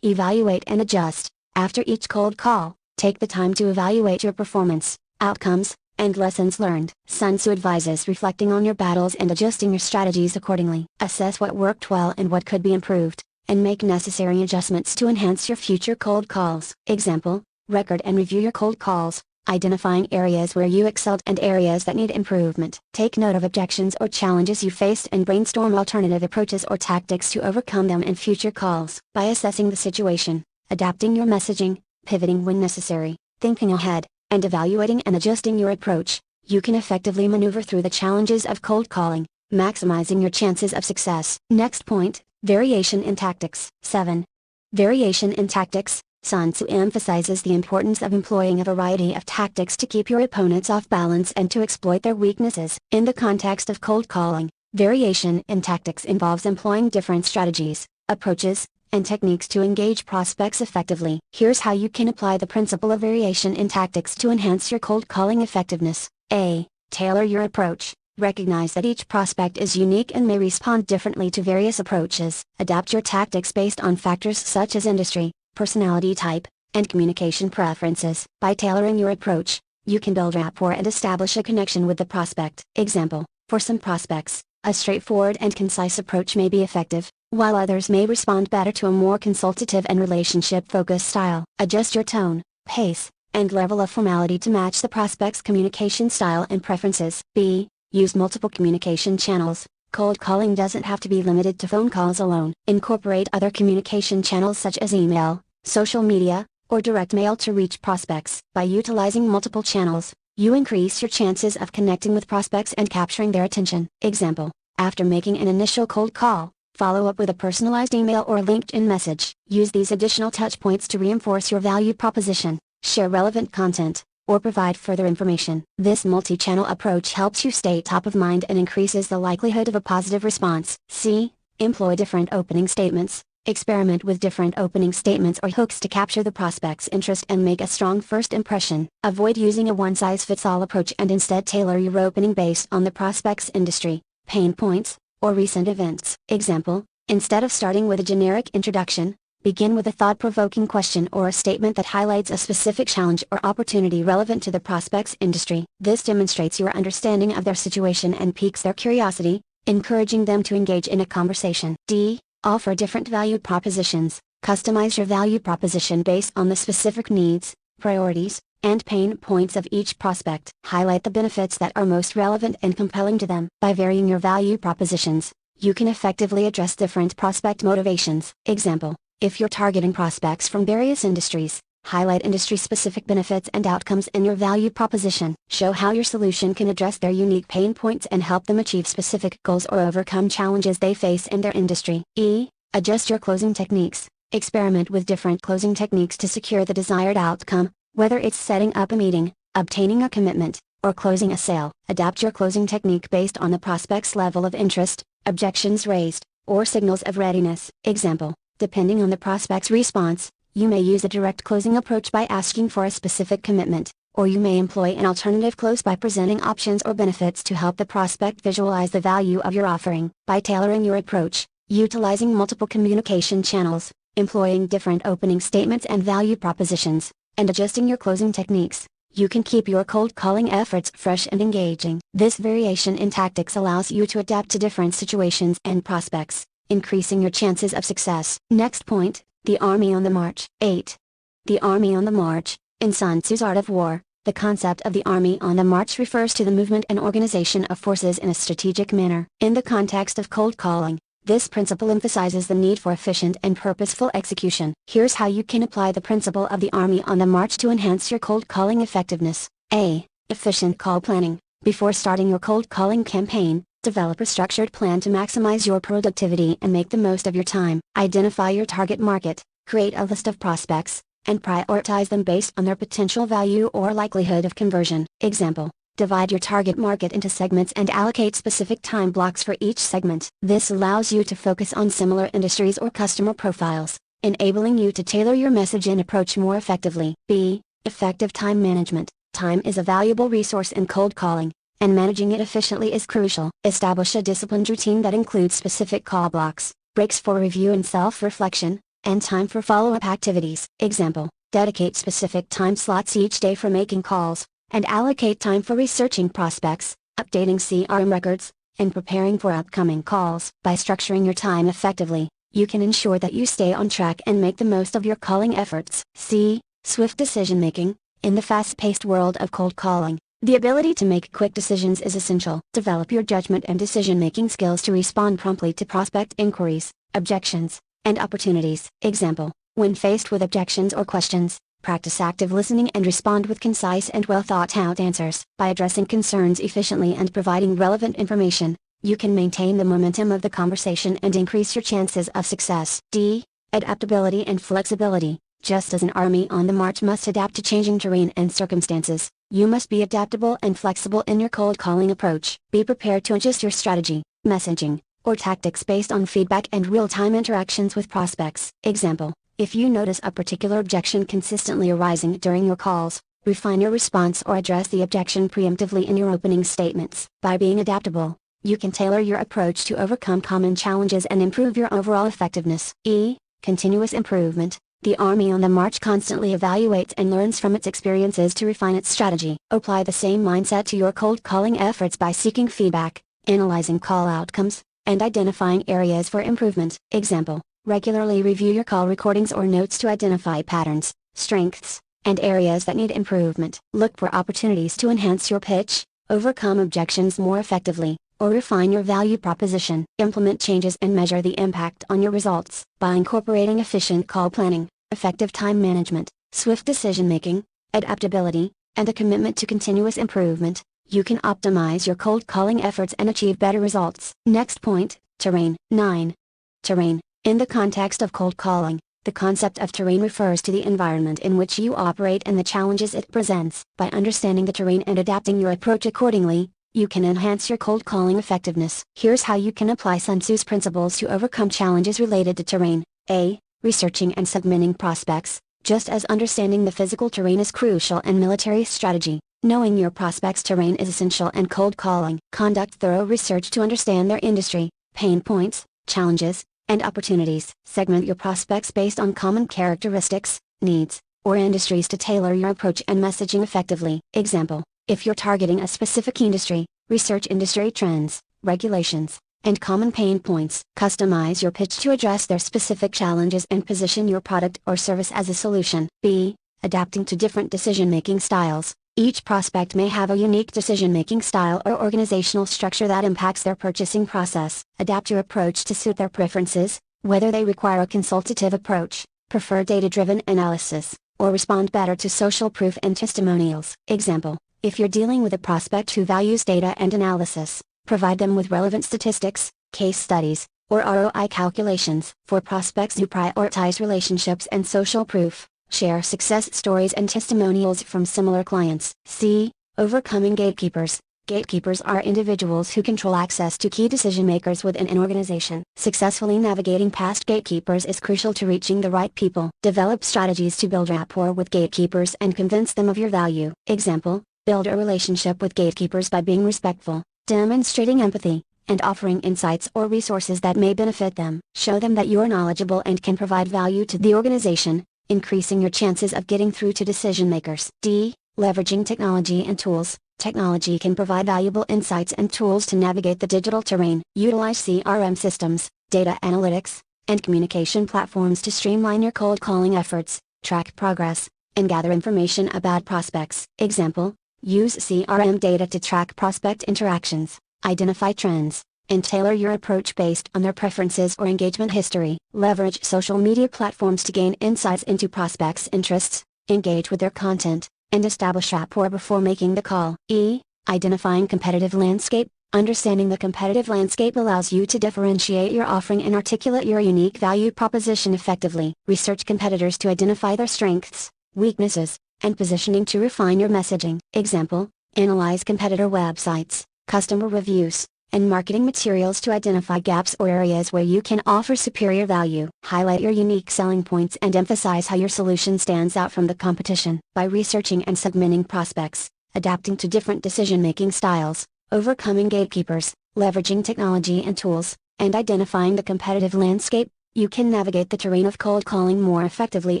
[SPEAKER 1] Evaluate and adjust. After each cold call, take the time to evaluate your performance, outcomes, and lessons learned. Sun Tzu advises reflecting on your battles and adjusting your strategies accordingly. Assess what worked well and what could be improved, and make necessary adjustments to enhance your future cold calls. Example, record and review your cold calls, identifying areas where you excelled and areas that need improvement. Take note of objections or challenges you faced and brainstorm alternative approaches or tactics to overcome them in future calls. By assessing the situation, adapting your messaging, pivoting when necessary, thinking ahead, and evaluating and adjusting your approach, you can effectively maneuver through the challenges of cold calling, maximizing your chances of success. Next point, variation in tactics. 7. Variation in tactics. Sun Tzu emphasizes the importance of employing a variety of tactics to keep your opponents off balance and to exploit their weaknesses. In the context of cold calling, variation in tactics involves employing different strategies, approaches, and techniques to engage prospects effectively. Here's how you can apply the principle of variation in tactics to enhance your cold calling effectiveness. A. Tailor your approach. Recognize that each prospect is unique and may respond differently to various approaches. Adapt your tactics based on factors such as industry, personality type, and communication preferences. By tailoring your approach, you can build rapport and establish a connection with the prospect. Example, for some prospects, a straightforward and concise approach may be effective, while others may respond better to a more consultative and relationship-focused style. Adjust your tone, pace, and level of formality to match the prospect's communication style and preferences. B. Use multiple communication channels. Cold calling doesn't have to be limited to phone calls alone. Incorporate other communication channels such as email, social media, or direct mail to reach prospects. By utilizing multiple channels, you increase your chances of connecting with prospects and capturing their attention. Example, after making an initial cold call, follow up with a personalized email or LinkedIn message. Use these additional touch points to reinforce your value proposition, share relevant content, or provide further information. This multi-channel approach helps you stay top of mind and increases the likelihood of a positive response. C. Employ different opening statements. Experiment with different opening statements or hooks to capture the prospect's interest and make a strong first impression. Avoid using a one-size-fits-all approach and instead tailor your opening based on the prospect's industry, pain points, or recent events. Example, instead of starting with a generic introduction, begin with a thought-provoking question or a statement that highlights a specific challenge or opportunity relevant to the prospect's industry. This demonstrates your understanding of their situation and piques their curiosity, encouraging them to engage in a conversation. D. Offer different value propositions. Customize your value proposition based on the specific needs, priorities, and pain points of each prospect. Highlight the benefits that are most relevant and compelling to them. By varying your value propositions, you can effectively address different prospect motivations. Example, if you're targeting prospects from various industries, highlight industry-specific benefits and outcomes in your value proposition. Show how your solution can address their unique pain points and help them achieve specific goals or overcome challenges they face in their industry. E. Adjust your closing techniques. Experiment with different closing techniques to secure the desired outcome, whether it's setting up a meeting, obtaining a commitment, or closing a sale. Adapt your closing technique based on the prospect's level of interest, objections raised, or signals of readiness. Example, depending on the prospect's response, you may use a direct closing approach by asking for a specific commitment, or you may employ an alternative close by presenting options or benefits to help the prospect visualize the value of your offering. By tailoring your approach, utilizing multiple communication channels, employing different opening statements and value propositions, and adjusting your closing techniques, you can keep your cold calling efforts fresh and engaging. This variation in tactics allows you to adapt to different situations and prospects, increasing your chances of success. Next point, the Army on the March. 8. The Army on the March. In Sun Tzu's Art of War, the concept of the Army on the March refers to the movement and organization of forces in a strategic manner. In the context of cold calling, this principle emphasizes the need for efficient and purposeful execution. Here's how you can apply the principle of the Army on the March to enhance your cold calling effectiveness. A. Efficient call planning. Before starting your cold calling campaign, develop a structured plan to maximize your productivity and make the most of your time. Identify your target market, create a list of prospects, and prioritize them based on their potential value or likelihood of conversion. Example, divide your target market into segments and allocate specific time blocks for each segment. This allows you to focus on similar industries or customer profiles, enabling you to tailor your message and approach more effectively. B. Effective time management. Time is a valuable resource in cold calling, and managing it efficiently is crucial. Establish a disciplined routine that includes specific call blocks, breaks for review and self-reflection, and time for follow-up activities. Example: dedicate specific time slots each day for making calls, and allocate time for researching prospects, updating CRM records, and preparing for upcoming calls. By structuring your time effectively, you can ensure that you stay on track and make the most of your calling efforts. C. Swift decision-making. In the fast-paced world of cold calling, the ability to make quick decisions is essential. Develop your judgment and decision-making skills to respond promptly to prospect inquiries, objections, and opportunities. Example: when faced with objections or questions, practice active listening and respond with concise and well-thought-out answers. By addressing concerns efficiently and providing relevant information, you can maintain the momentum of the conversation and increase your chances of success. D. Adaptability and flexibility. Just as an army on the march must adapt to changing terrain and circumstances, you must be adaptable and flexible in your cold calling approach. Be prepared to adjust your strategy, messaging, or tactics based on feedback and real-time interactions with prospects. Example: if you notice a particular objection consistently arising during your calls, refine your response or address the objection preemptively in your opening statements. By being adaptable, you can tailor your approach to overcome common challenges and improve your overall effectiveness. E. Continuous improvement. The army on the march constantly evaluates and learns from its experiences to refine its strategy. Apply the same mindset to your cold calling efforts by seeking feedback, analyzing call outcomes, and identifying areas for improvement. Example: regularly review your call recordings or notes to identify patterns, strengths, and areas that need improvement. Look for opportunities to enhance your pitch, overcome objections more effectively, or refine your value proposition. Implement changes and measure the impact on your results. By incorporating efficient call planning, effective time management, swift decision-making, adaptability, and a commitment to continuous improvement, you can optimize your cold calling efforts and achieve better results. Next point, terrain. 9. Terrain. In the context of cold calling, the concept of terrain refers to the environment in which you operate and the challenges it presents. By understanding the terrain and adapting your approach accordingly, you can enhance your cold calling effectiveness. Here's how you can apply Sun Tzu's principles to overcome challenges related to terrain. A. Researching and segmenting prospects. Just as understanding the physical terrain is crucial in military strategy, knowing your prospect's terrain is essential in cold calling. Conduct thorough research to understand their industry, pain points, challenges, and opportunities. Segment your prospects based on common characteristics, needs, or industries to tailor your approach and messaging effectively. Example: if you're targeting a specific industry, research industry trends, regulations, and common pain points. Customize your pitch to address their specific challenges and position your product or service as a solution. B. Adapting to different decision-making styles. Each prospect may have a unique decision-making style or organizational structure that impacts their purchasing process. Adapt your approach to suit their preferences, whether they require a consultative approach, prefer data-driven analysis, or respond better to social proof and testimonials. Example: if you're dealing with a prospect who values data and analysis, provide them with relevant statistics, case studies, or ROI calculations. For prospects who prioritize relationships and social proof, share success stories and testimonials from similar clients. C. Overcoming gatekeepers. Gatekeepers are individuals who control access to key decision-makers within an organization. Successfully navigating past gatekeepers is crucial to reaching the right people. Develop strategies to build rapport with gatekeepers and convince them of your value. Example: build a relationship with gatekeepers by being respectful, demonstrating empathy, and offering insights or resources that may benefit them. Show them that you are knowledgeable and can provide value to the organization, increasing your chances of getting through to decision makers. D. Leveraging technology and tools. Technology can provide valuable insights and tools to navigate the digital terrain. Utilize CRM systems, data analytics, and communication platforms to streamline your cold calling efforts, track progress, and gather information about prospects. Example: use CRM data to track prospect interactions, identify trends, and tailor your approach based on their preferences or engagement history. Leverage social media platforms to gain insights into prospects' interests, engage with their content, and establish rapport before making the call. E. Identifying competitive landscape. Understanding the competitive landscape allows you to differentiate your offering and articulate your unique value proposition effectively. Research competitors to identify their strengths, weaknesses, and positioning to refine your messaging. Example: analyze competitor websites, customer reviews, and marketing materials to identify gaps or areas where you can offer superior value. Highlight your unique selling points and emphasize how your solution stands out from the competition. By researching and segmenting prospects, adapting to different decision-making styles, overcoming gatekeepers, leveraging technology and tools, and identifying the competitive landscape, you can navigate the terrain of cold calling more effectively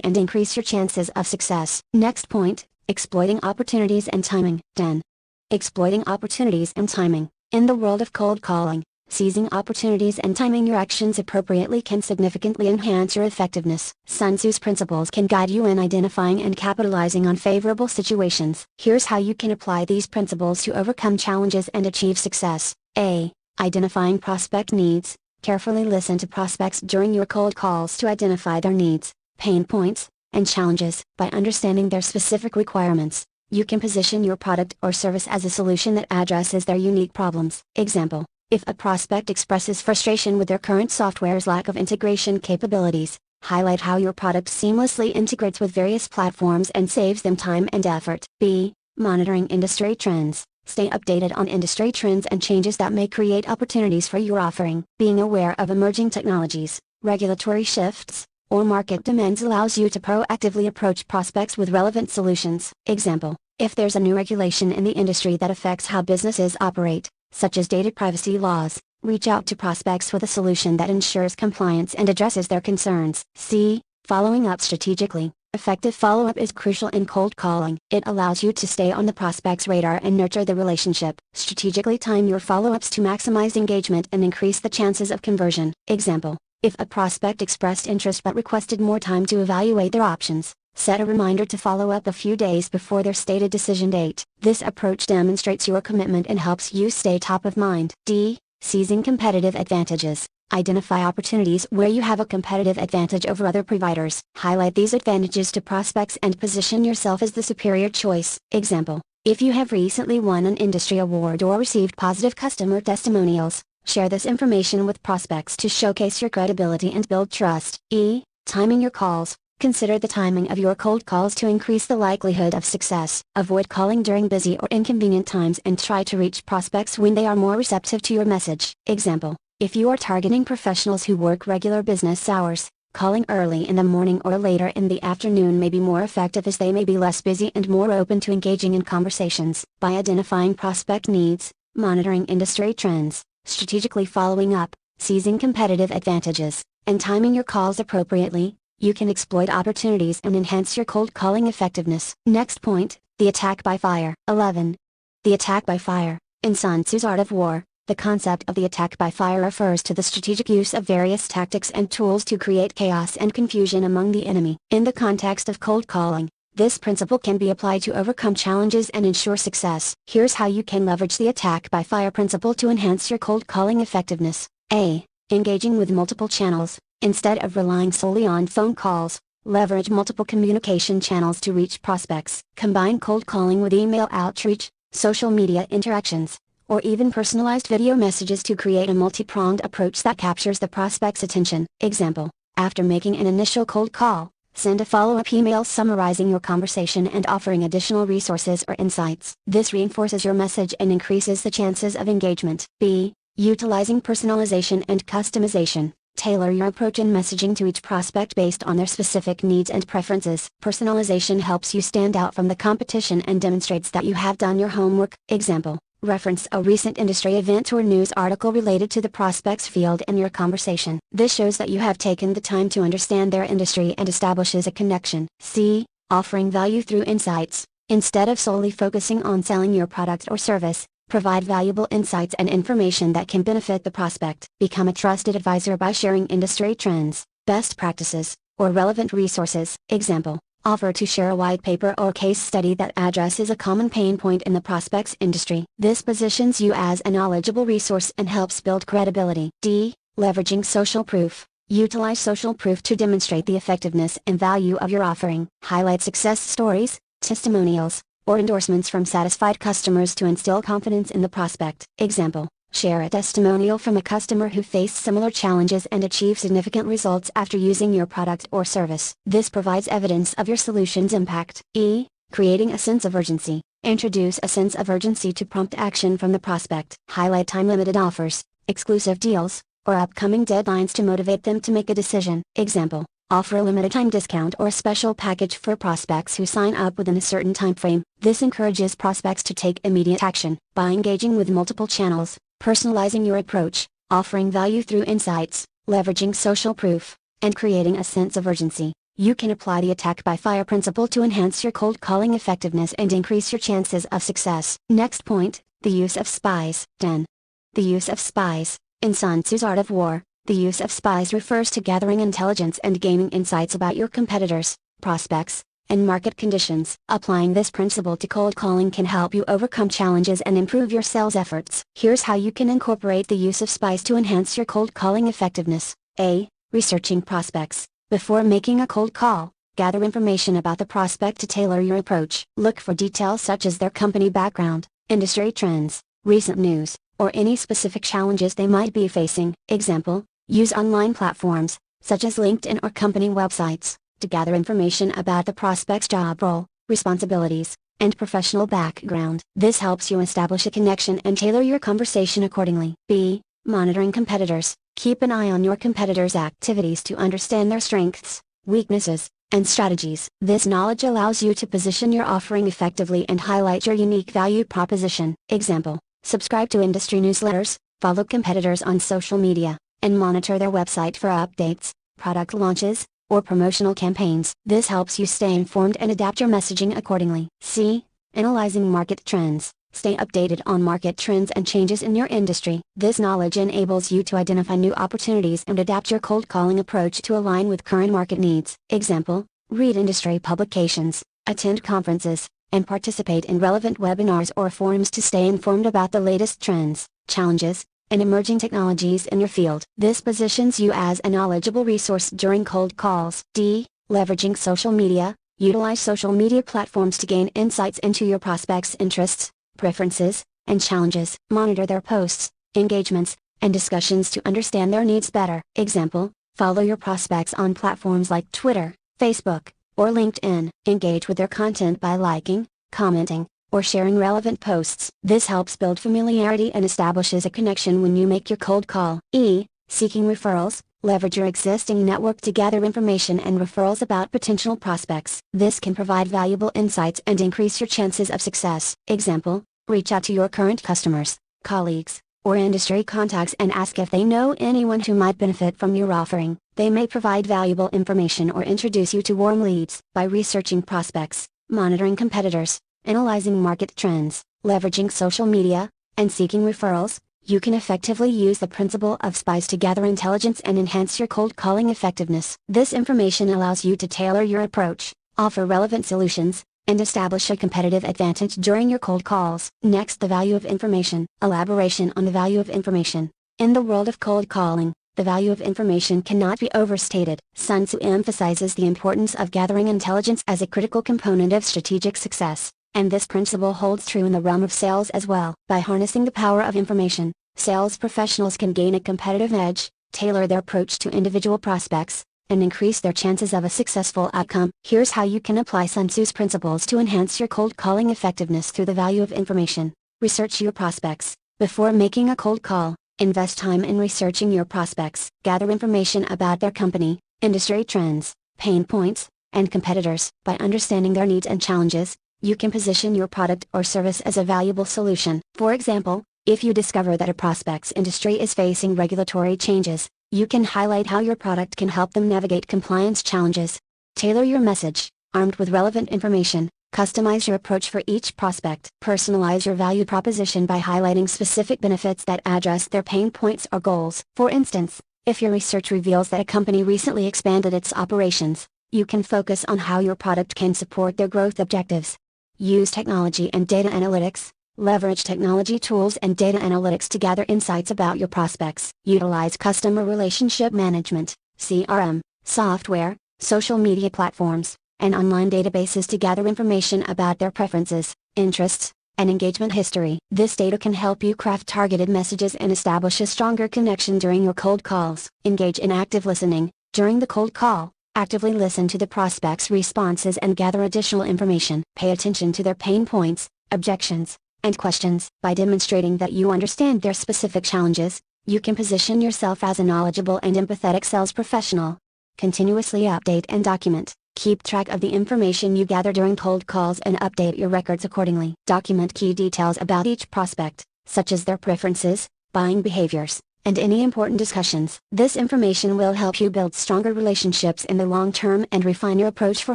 [SPEAKER 1] and increase your chances of success. Next point, exploiting opportunities and timing. 10. Exploiting opportunities and timing. In the world of cold calling, seizing opportunities and timing your actions appropriately can significantly enhance your effectiveness. Sun Tzu's principles can guide you in identifying and capitalizing on favorable situations. Here's how you can apply these principles to overcome challenges and achieve success. A. Identifying prospect needs. Carefully listen to prospects during your cold calls to identify their needs, pain points, and challenges. By understanding their specific requirements, you can position your product or service as a solution that addresses their unique problems. Example: if a prospect expresses frustration with their current software's lack of integration capabilities, highlight how your product seamlessly integrates with various platforms and saves them time and effort. B. Monitoring industry trends. Stay updated on industry trends and changes that may create opportunities for your offering. Being aware of emerging technologies, regulatory shifts, or market demands allows you to proactively approach prospects with relevant solutions. Example: if there's a new regulation in the industry that affects how businesses operate, such as data privacy laws, reach out to prospects with a solution that ensures compliance and addresses their concerns. C. Following up strategically. Effective follow-up is crucial in cold calling. It allows you to stay on the prospect's radar and nurture the relationship. Strategically time your follow-ups to maximize engagement and increase the chances of conversion. Example: if a prospect expressed interest but requested more time to evaluate their options, set a reminder to follow up a few days before their stated decision date. This approach demonstrates your commitment and helps you stay top of mind. D. Seizing competitive advantages. Identify opportunities where you have a competitive advantage over other providers. Highlight these advantages to prospects and position yourself as the superior choice. Example: if you have recently won an industry award or received positive customer testimonials, share this information with prospects to showcase your credibility and build trust. E. Timing your calls. Consider the timing of your cold calls to increase the likelihood of success. Avoid calling during busy or inconvenient times and try to reach prospects when they are more receptive to your message. Example: if you are targeting professionals who work regular business hours, calling early in the morning or later in the afternoon may be more effective as they may be less busy and more open to engaging in conversations. By identifying prospect needs, monitoring industry trends, strategically following up, seizing competitive advantages, and timing your calls appropriately, you can exploit opportunities and enhance your cold calling effectiveness. Next point, the attack by fire. 11. The attack by fire. In Sun Tzu's Art of War, the concept of the attack by fire refers to the strategic use of various tactics and tools to create chaos and confusion among the enemy. In the context of cold calling, this principle can be applied to overcome challenges and ensure success. Here's how you can leverage the attack by fire principle to enhance your cold calling effectiveness. A. Engaging with multiple channels. Instead of relying solely on phone calls, leverage multiple communication channels to reach prospects. Combine cold calling with email outreach, social media interactions, or even personalized video messages to create a multi-pronged approach that captures the prospect's attention. Example: after making an initial cold call, send a follow-up email summarizing your conversation and offering additional resources or insights. This reinforces your message and increases the chances of engagement. B. Utilizing personalization and customization. Tailor your approach and messaging to each prospect based on their specific needs and preferences. Personalization helps you stand out from the competition and demonstrates that you have done your homework. Example: reference a recent industry event or news article related to the prospect's field in your conversation. This shows that you have taken the time to understand their industry and establishes a connection. C. Offering value through insights. Instead of solely focusing on selling your product or service, provide valuable insights and information that can benefit the prospect. Become a trusted advisor by sharing industry trends, best practices, or relevant resources. Example: offer to share a white paper or case study that addresses a common pain point in the prospect's industry. This positions you as a knowledgeable resource and helps build credibility. D. Leveraging social proof. Utilize social proof to demonstrate the effectiveness and value of your offering. Highlight success stories, testimonials, or endorsements from satisfied customers to instill confidence in the prospect. Example: share a testimonial from a customer who faced similar challenges and achieved significant results after using your product or service. This provides evidence of your solution's impact. E. Creating a sense of urgency. Introduce a sense of urgency to prompt action from the prospect. Highlight time-limited offers, exclusive deals, or upcoming deadlines to motivate them to make a decision. Example: offer a limited time discount or special package for prospects who sign up within a certain time frame. This encourages prospects to take immediate action. By engaging with multiple channels, personalizing your approach, offering value through insights, leveraging social proof, and creating a sense of urgency, you can apply the attack by fire principle to enhance your cold calling effectiveness and increase your chances of success. Next point, the use of spies. 10. The use of spies. In Sun Tzu's Art of War, the use of spies refers to gathering intelligence and gaining insights about your competitors, prospects, and market conditions. Applying this principle to cold calling can help you overcome challenges and improve your sales efforts. Here's how you can incorporate the use of spies to enhance your cold calling effectiveness. A. Researching prospects. Before making a cold call, gather information about the prospect to tailor your approach. Look for details such as their company background, industry trends, recent news, or any specific challenges they might be facing. Example: use online platforms, such as LinkedIn or company websites, to gather information about the prospect's job role, responsibilities, and professional background. This helps you establish a connection and tailor your conversation accordingly. B. Monitoring competitors. Keep an eye on your competitors' activities to understand their strengths, weaknesses, and strategies. This knowledge allows you to position your offering effectively and highlight your unique value proposition. Example: subscribe to industry newsletters, follow competitors on social media, and monitor their website for updates, product launches, or promotional campaigns. This helps you stay informed and adapt your messaging accordingly. C. Analyzing market trends. Stay updated on market trends and changes in your industry. This knowledge enables you to identify new opportunities and adapt your cold calling approach to align with current market needs. Example: read industry publications, attend conferences, and participate in relevant webinars or forums to stay informed about the latest trends, challenges, and emerging technologies in your field. This positions you as a knowledgeable resource during cold calls. D. Leveraging social media. Utilize social media platforms to gain insights into your prospects' interests, preferences, and challenges. Monitor their posts, engagements, and discussions to understand their needs better. Example: follow your prospects on platforms like Twitter, Facebook, or LinkedIn. Engage with their content by liking, commenting, or sharing relevant posts. This helps build familiarity and establishes a connection when you make your cold call. E. Seeking referrals. Leverage your existing network to gather information and referrals about potential prospects. This can provide valuable insights and increase your chances of success. Example: reach out to your current customers, colleagues, or industry contacts and ask if they know anyone who might benefit from your offering. They may provide valuable information or introduce you to warm leads. By researching prospects, monitoring competitors, analyzing market trends, leveraging social media, and seeking referrals, you can effectively use the principle of spies to gather intelligence and enhance your cold calling effectiveness. This information allows you to tailor your approach, offer relevant solutions, and establish a competitive advantage during your cold calls. Next, the value of information. Elaboration on the value of information. In the world of cold calling, the value of information cannot be overstated. Sun Tzu emphasizes the importance of gathering intelligence as a critical component of strategic success, and this principle holds true in the realm of sales as well. By harnessing the power of information, sales professionals can gain a competitive edge, tailor their approach to individual prospects, and increase their chances of a successful outcome. Here's how you can apply Sun Tzu's principles to enhance your cold calling effectiveness through the value of information. Research your prospects. Before making a cold call, invest time in researching your prospects. Gather information about their company, industry trends, pain points, and competitors. By understanding their needs and challenges, you can position your product or service as a valuable solution. For example, if you discover that a prospect's industry is facing regulatory changes, you can highlight how your product can help them navigate compliance challenges. Tailor your message, armed with relevant information. Customize your approach for each prospect. Personalize your value proposition by highlighting specific benefits that address their pain points or goals. For instance, if your research reveals that a company recently expanded its operations, you can focus on how your product can support their growth objectives. Use technology and data analytics. Leverage technology tools and data analytics to gather insights about your prospects. Utilize customer relationship management, CRM, software, social media platforms, and online databases to gather information about their preferences, interests, and engagement history. This data can help you craft targeted messages and establish a stronger connection during your cold calls. Engage in active listening. During the cold call, actively listen to the prospect's responses and gather additional information. Pay attention to their pain points, objections, and questions. By demonstrating that you understand their specific challenges, you can position yourself as a knowledgeable and empathetic sales professional. Continuously update and document. Keep track of the information you gather during cold calls and update your records accordingly. Document key details about each prospect, such as their preferences, buying behaviors, and any important discussions. This information will help you build stronger relationships in the long term and refine your approach for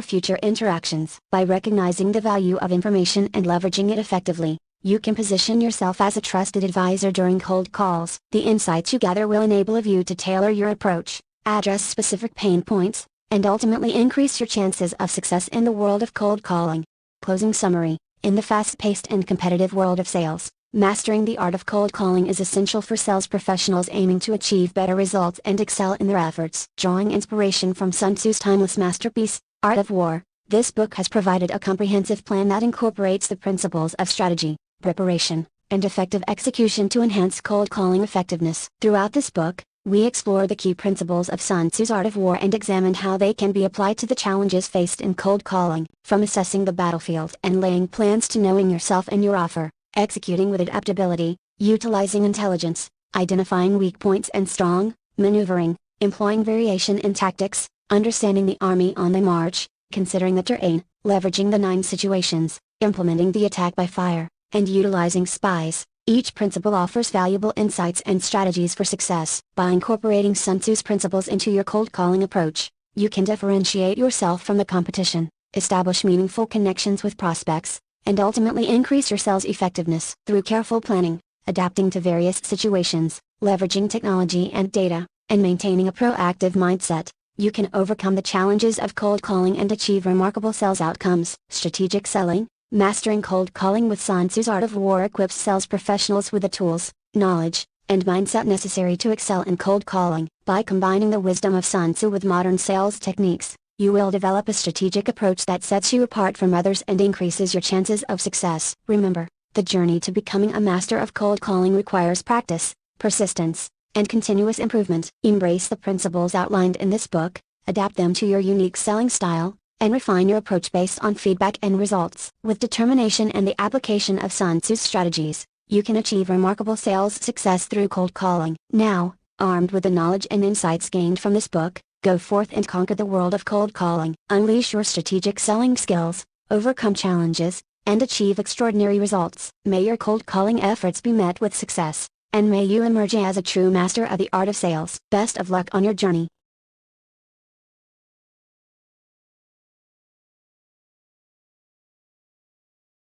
[SPEAKER 1] future interactions. By recognizing the value of information and leveraging it effectively, you can position yourself as a trusted advisor during cold calls. The insights you gather will enable you to tailor your approach, address specific pain points, and ultimately increase your chances of success in the world of cold calling. Closing summary. In the fast-paced and competitive world of sales, mastering the art of cold calling is essential for sales professionals aiming to achieve better results and excel in their efforts. Drawing inspiration from Sun Tzu's timeless masterpiece, Art of War, this book has provided a comprehensive plan that incorporates the principles of strategy, preparation, and effective execution to enhance cold calling effectiveness. Throughout this book, we explore the key principles of Sun Tzu's Art of War and examine how they can be applied to the challenges faced in cold calling. From assessing the battlefield and laying plans to knowing yourself and your offer, executing with adaptability, utilizing intelligence, identifying weak points and strong, maneuvering, employing variation in tactics, understanding the army on the march, considering the terrain, leveraging the 9 situations, implementing the attack by fire, and utilizing spies. Each principle offers valuable insights and strategies for success. By incorporating Sun Tzu's principles into your cold calling approach, you can differentiate yourself from the competition, establish meaningful connections with prospects, and ultimately increase your sales effectiveness. Through careful planning, adapting to various situations, leveraging technology and data, and maintaining a proactive mindset, you can overcome the challenges of cold calling and achieve remarkable sales outcomes. Strategic selling. Mastering cold calling with Sun Tzu's Art of War equips sales professionals with the tools, knowledge, and mindset necessary to excel in cold calling. By combining the wisdom of Sun Tzu with modern sales techniques, you will develop a strategic approach that sets you apart from others and increases your chances of success. Remember, the journey to becoming a master of cold calling requires practice, persistence, and continuous improvement. Embrace the principles outlined in this book, adapt them to your unique selling style, and refine your approach based on feedback and results. With determination and the application of Sun Tzu's strategies, you can achieve remarkable sales success through cold calling. Now, armed with the knowledge and insights gained from this book, go forth and conquer the world of cold calling. Unleash your strategic selling skills, overcome challenges, and achieve extraordinary results. May your cold calling efforts be met with success, and may you emerge as a true master of the art of sales. Best of luck on your journey.